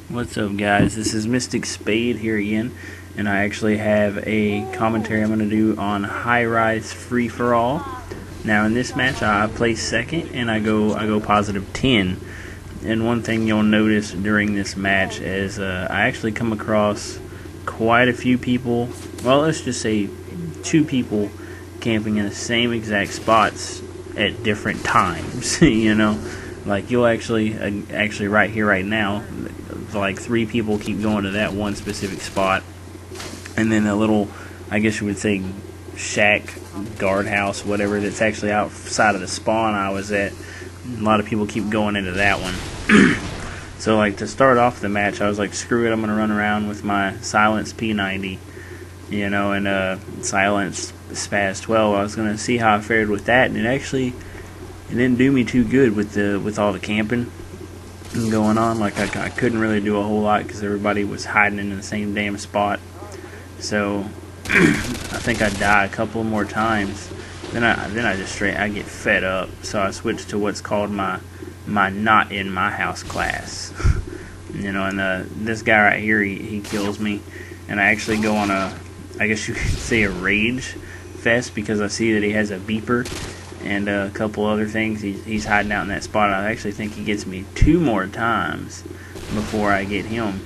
What's up, guys? This is Mystic Spade here again, and I actually have a commentary I'm going to do on Highrise Free for All. Now, in this match, I place second, and I go positive 10. And one thing you'll notice during this match is I actually come across quite a few people. Well, let's just say 2 people camping in the same exact spots at different times. You know, like you'll actually right here, right now, like 3 people keep going to that one specific spot, and then a little, I guess you would say, shack, guardhouse, whatever, that's actually outside of the spawn I was at. A lot of people keep going into that one. So, like, to start off the match, I was like, screw it, I'm gonna run around with my silenced P90, you know, and silenced Spaz 12. I was gonna see how I fared with that, and it didn't do me too good with all the camping going on. Like, I couldn't really do a whole lot because everybody was hiding in the same damn spot. So I think I die a couple more times. Then I just I get fed up. So I switched to what's called my not in my house class. You know, and this guy right here, he kills me, and I actually go on I guess you could say a rage fest, because I see that he has a beeper and a couple other things. He's hiding out in that spot. I actually think he gets me 2 more times before I get him.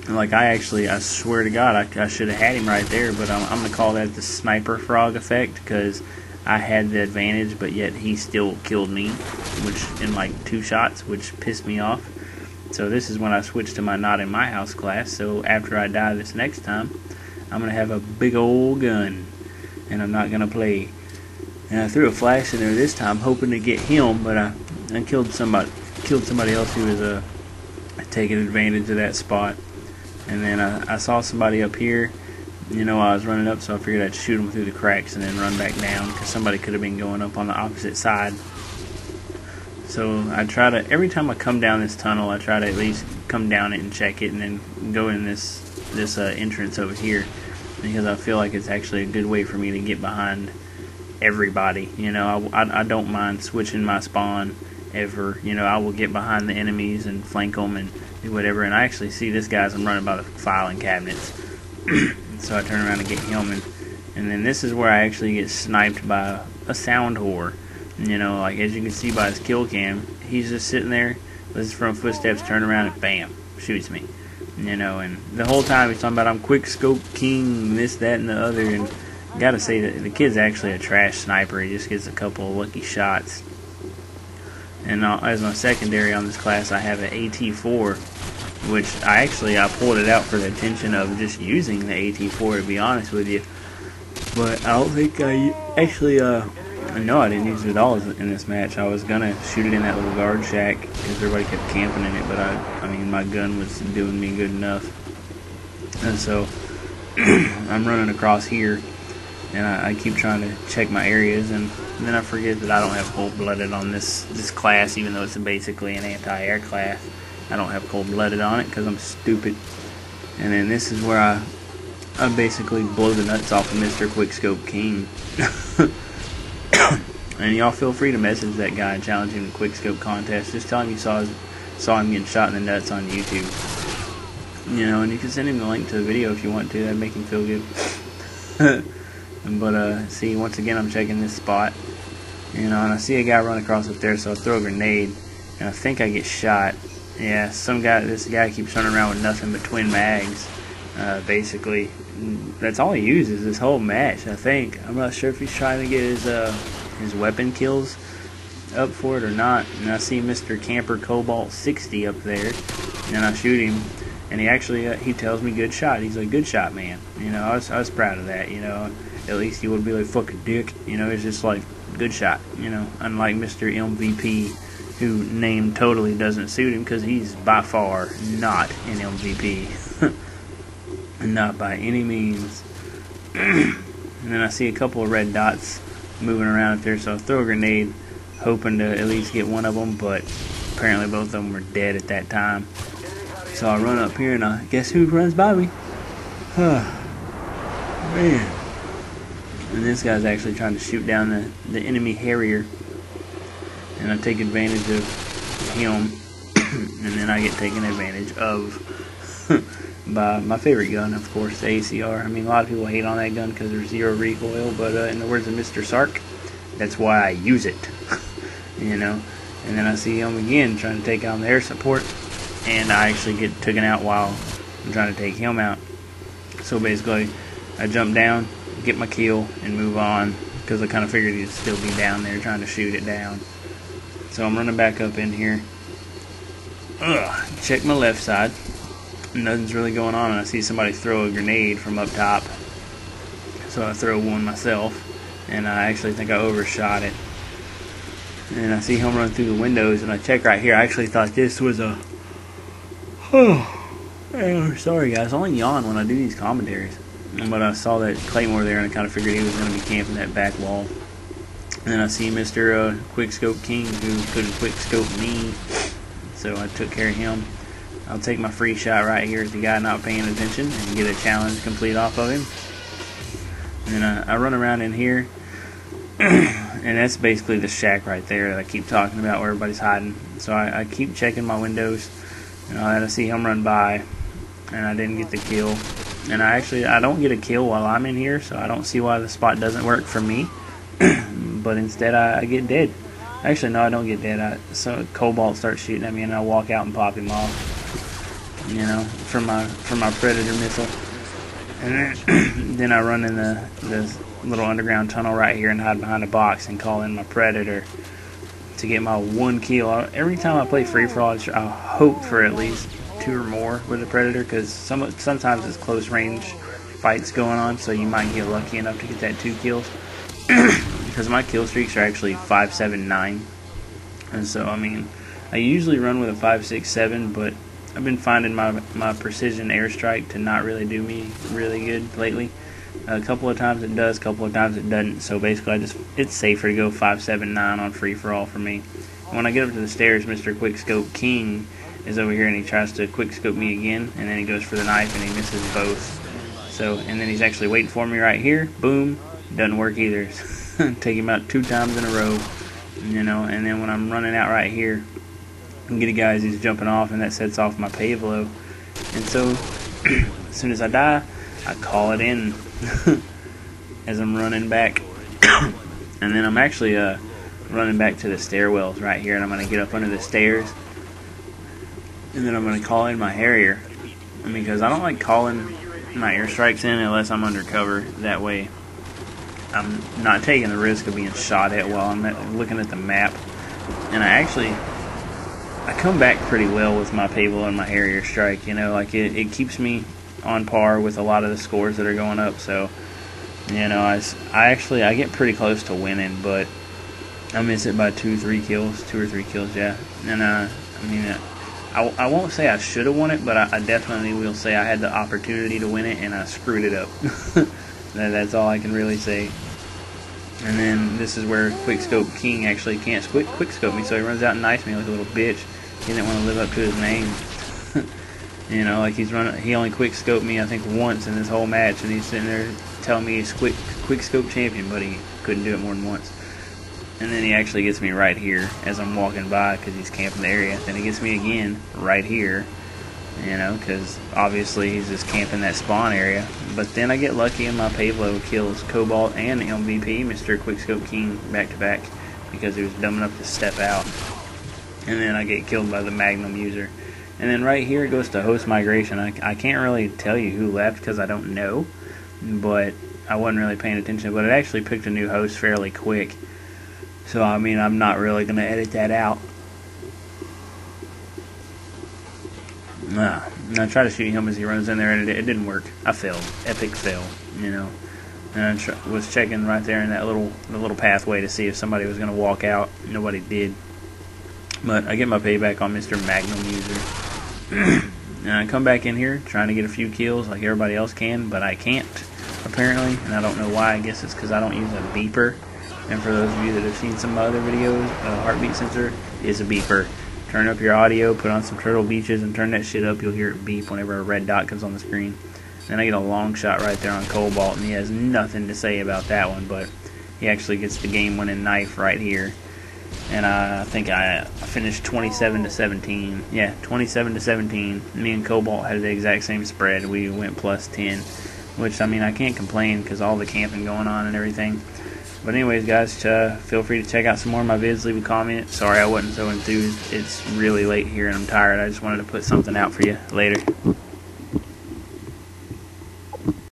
Like, I swear to God, I should have had him right there, but I'm going to call that the sniper frog effect, because I had the advantage, but yet he still killed me, which in like 2 shots, which pissed me off. So this is when I switched to my not in my house class. So after I die this next time, I'm going to have a big old gun, and I'm not going to play. And I threw a flash in there this time, hoping to get him, but I killed somebody else who was taking advantage of that spot. And then I saw somebody up here, you know, I was running up, so I figured I'd shoot him through the cracks and then run back down, because somebody could have been going up on the opposite side. So I try to, every time I come down this tunnel, I try to at least come down it and check it, and then go in this entrance over here, because I feel like it's actually a good way for me to get behind everybody. You know, I don't mind switching my spawn ever. You know, I will get behind the enemies and flank them and do whatever. And I actually see this guy as I'm running by the filing cabinets. So I turn around and get him, and then this is where I actually get sniped by a sound whore. You know, like, as you can see by his kill cam, he's just sitting there, listens from footsteps, turn around, and bam, shoots me. You know, and the whole time he's talking about, I'm quick scope king, this, that, and the other. And gotta say that the kid's actually a trash sniper. He just gets a couple of lucky shots. And as my secondary on this class, I have an AT4, which I pulled it out for the intention of just using the AT4, to be honest with you. But I don't think no, I didn't use it at all in this match. I was gonna shoot it in that little guard shack, because everybody kept camping in it, but I mean, my gun was doing me good enough. And so I'm running across here, and I keep trying to check my areas, and then I forget that I don't have cold-blooded on this class, even though it's basically an anti-air class. I don't have cold-blooded on it because I'm stupid. And then this is where I basically blow the nuts off of Mr. Quickscope King. And y'all feel free to message that guy and challenge him to Quickscope contest. Just tell him you saw him getting shot in the nuts on YouTube. You know, and you can send him the link to the video if you want to. That'd make him feel good. But see, once again, I'm checking this spot, you know, and I see a guy run across up there, so I throw a grenade, and I think I get shot. Yeah, this guy keeps running around with nothing but twin mags. Basically, that's all he uses this whole match, I think. I'm not sure if he's trying to get his weapon kills up for it or not. And I see Mr. Camper Cobalt 60 up there, and I shoot him, and he tells me good shot. He's like, good shot, man. You know, I was proud of that. You know, at least he wouldn't be like, fucking dick. You know, it's just like, good shot. You know, unlike Mr. MVP, who name totally doesn't suit him, because he's by far not an MVP. Not by any means. And then I see a couple of red dots moving around up there, so I throw a grenade, hoping to at least get one of them, but apparently both of them were dead at that time. So I run up here, and guess who runs by me? Man. And this guy's actually trying to shoot down the enemy Harrier, and I take advantage of him and then I get taken advantage of by my favorite gun, of course, the ACR. I mean, a lot of people hate on that gun because there's 0 recoil, but in the words of Mr. Sark, that's why I use it. You know. And then I see him again trying to take out the air support, and I actually get taken out while I'm trying to take him out. So basically, I jump down, get my kill, and move on, because I kind of figured he'd still be down there trying to shoot it down. So I'm running back up in here. Check my left side. Nothing's really going on, and I see somebody throw a grenade from up top. So I throw one myself, and I actually think I overshot it. And I see him run through the windows, and I check right here. I actually thought this was a... sorry guys, I only yawn when I do these commentaries. But I saw that Claymore there, and I kind of figured he was going to be camping that back wall. And then I see Mr. Quickscope King, who couldn't quickscope me. So I took care of him. I'll take my free shot right here at the guy not paying attention and get a challenge complete off of him. And then I run around in here. And that's basically the shack right there that I keep talking about where everybody's hiding. So I keep checking my windows, and I see him run by, and I didn't get the kill. And I don't get a kill while I'm in here, so I don't see why the spot doesn't work for me. But instead I get dead. Actually, no, I don't get dead. So Cobalt starts shooting at me, and I walk out and pop him off. You know, from my Predator missile. And then I run in the little underground tunnel right here and hide behind a box and call in my Predator to get my 1 kill. Every time I play free-for-all, I hope for at least 2 or more with the Predator, because sometimes it's close range fights going on, so you might get lucky enough to get that 2 kills. Because my kill streaks are actually 5, 7, 9. And so, I mean, I usually run with a 5, 6, 7, but I've been finding my precision airstrike to not really do me really good lately. A couple of times it does, a couple of times it doesn't. So basically, it's safer to go 5, 7, 9 on free-for-all for me. When I get up to the stairs, Mr. Quickscope King is over here, and he tries to quickscope me again, and then he goes for the knife, and he misses both. So, and then he's actually waiting for me right here. Boom. Doesn't work either. Take him out 2 times in a row. You know, and then when I'm running out right here, I get a guy as he's jumping off, and that sets off my Pavlo. And so, as soon as I die, I call it in as I'm running back. And then I'm actually running back to the stairwells right here, and I'm going to get up under the stairs. And then I'm going to call in my Harrier, because I don't like calling my airstrikes in unless I'm undercover. That way I'm not taking the risk of being shot at while I'm looking at the map. And I come back pretty well with my Pavlo and my Harrier strike. You know, like it keeps me on par with a lot of the scores that are going up. So, you know, I get pretty close to winning, but I miss it by 2 or 3 kills, yeah. And I mean, I won't say I should have won it, but I definitely will say I had the opportunity to win it, and I screwed it up. That's all I can really say. And then this is where Quickscope King actually can't quickscope me, so he runs out and knifes me like a little bitch. He didn't want to live up to his name. You know, like he only quickscoped me, I think, once in this whole match, and he's sitting there telling me he's quickscope champion, but he couldn't do it more than once. And then he actually gets me right here as I'm walking by, because he's camping the area. Then he gets me again right here, you know, because obviously he's just camping that spawn area. But then I get lucky, and my Pavlo kills Cobalt and MVP, Mr. Quickscope King, back to back, because he was dumb enough to step out. And then I get killed by the Magnum user. And then right here it goes to host migration. I can't really tell you who left because I don't know, but I wasn't really paying attention. But it actually picked a new host fairly quick. So, I mean, I'm not really going to edit that out. And I tried to shoot him as he runs in there, and it didn't work. I failed. Epic fail, you know. And I was checking right there in that little pathway to see if somebody was going to walk out. Nobody did. But I get my payback on Mr. Magnum user. And I come back in here trying to get a few kills like everybody else can, but I can't, apparently. And I don't know why. I guess it's because I don't use a beeper. And for those of you that have seen some other videos, a heartbeat sensor is a beeper. Turn up your audio, put on some Turtle Beaches, and turn that shit up. You'll hear it beep whenever a red dot comes on the screen. Then I get a long shot right there on Cobalt, and he has nothing to say about that one, but he actually gets the game-winning knife right here. and I think I finished 27 to 17. Yeah, 27 to 17. Me and Cobalt had the exact same spread. We went plus 10, which, I mean, I can't complain because all the camping going on and everything. But anyways, guys, feel free to check out some more of my vids. Leave a comment. Sorry I wasn't so enthused. It's really late here and I'm tired. I just wanted to put something out for you. Later.